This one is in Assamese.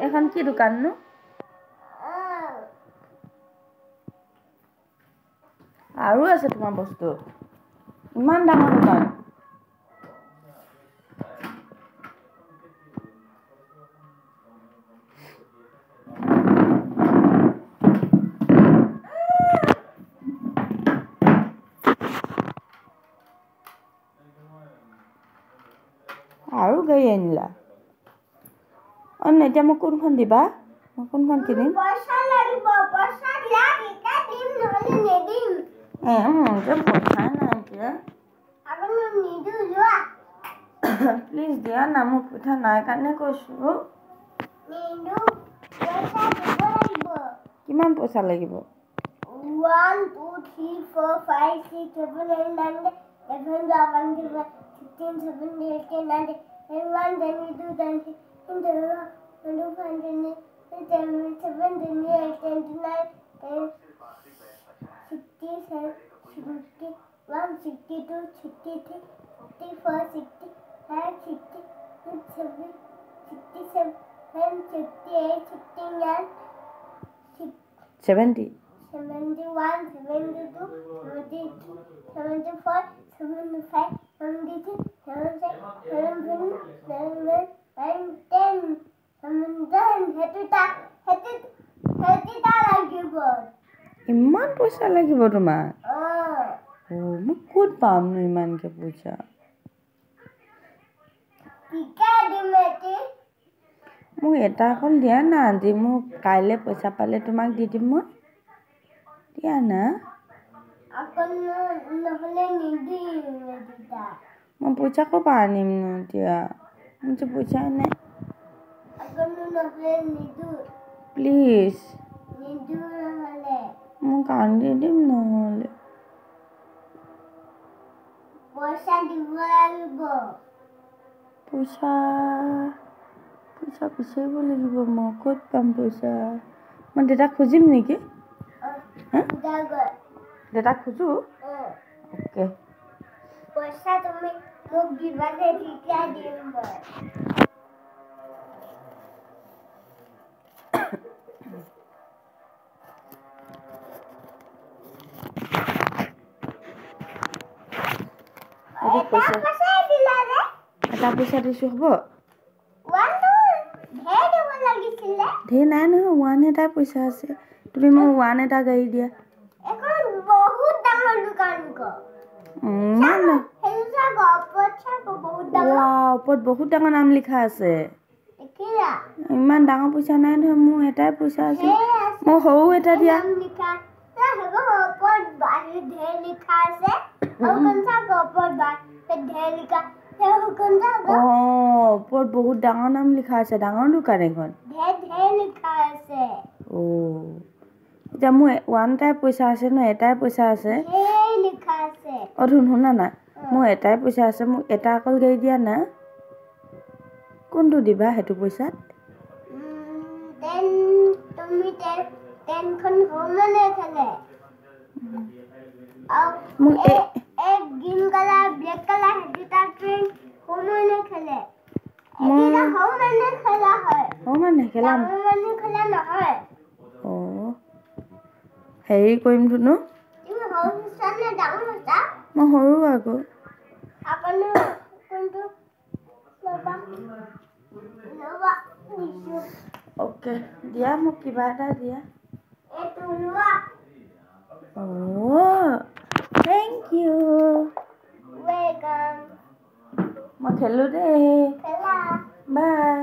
এখন কি দোকান নো আৰু আছে তোমাৰ বস্তু ইমান ডাঙৰ দোকান আৰু গাড়ী আনিলা এতিয়া মোক কোনখন দিবা মই কোনখন কিনিম পইচা লাগিব পইচা দিয়া এটা দিম নহলে নেদিম যে পইচা নাই এতিয়া আপুনি নিদু যোৱা প্লিজ দিয়া না মোক পইচা নাই কাৰণে কৈছো নিদু পইচা দিব লাগিব কিমান পইচা লাগিব 1 2 3 4 5 6 7 8 9 11 12 13 17 18 19 everyone then we do then in the when you find in it then 7 then 8 29 60 61 62 63 64 65 60 67 67 68 69 70 71 72 73 74 75 76 77 78 79 ইমান পইচা লাগিব তোমাক মোক ক'ত পাম ন ইমানকে পইচা মোক এটা অকল দিয়া না আজি মোক কাইলৈ পইচা পালে তোমাক দি দিম মই দিয়া না মই পইচা ক'ৰ পৰা আনিম ন এতিয়া মোৰ যে পইচা নাই প্লিজ মোক আনি দিম নহ'লে পইচা দিব লাগিব পইচা বিচাৰিব লাগিব মই ক'ত পাম পইচা মই দেউতাক খুজিম নেকি দেউতাক খুজো অ'কে পইচা তুমি মোক দিবা যে তেতিয়া দিম মই এটা পইচা দিছো হ'ব ধেৰ নাই নহয় 1 এটা পইচা আছে তুমি মোক 1 এটা গাড়ী দিয়া ওপৰত বহুত ডাঙৰ নাম লিখা আছে ইমান ডাঙৰ পইচা নাই নহয় মোৰ এটাই পইচা আছে মই সৰু এটা দিয়া ওপৰত বহুত ডাঙৰ নাম লিখা আছে ডাঙৰ দোকান এখন এতিয়া মোৰ 1 টাই পইচা আছে ন এটাই পইচা আছে শুনা না মোৰ এটাই পইচা আছে মোক এটা অকল গাড়ী দিয়া না কোনটো দিবা সেইটো পইচাত মোক গ্ৰীণ কালাৰ ব্লেক কালাৰ দুটা ট্ৰেইন হোমনে খেলে এটা হোমনে খেলা হয় হোমনে খেলা নহয় হেৰি কৰিম ধুনু তুমি সৰু চানে ডাঙৰ হৈছা মই সৰু আকৌ আপুনি কোনটো লবা ওকে দিয়া মোক কিবা এটা দিয়া এটো লোৱা থ্যাংক ইউ ওয়েলকাম মই খেলো দে খেলা বাই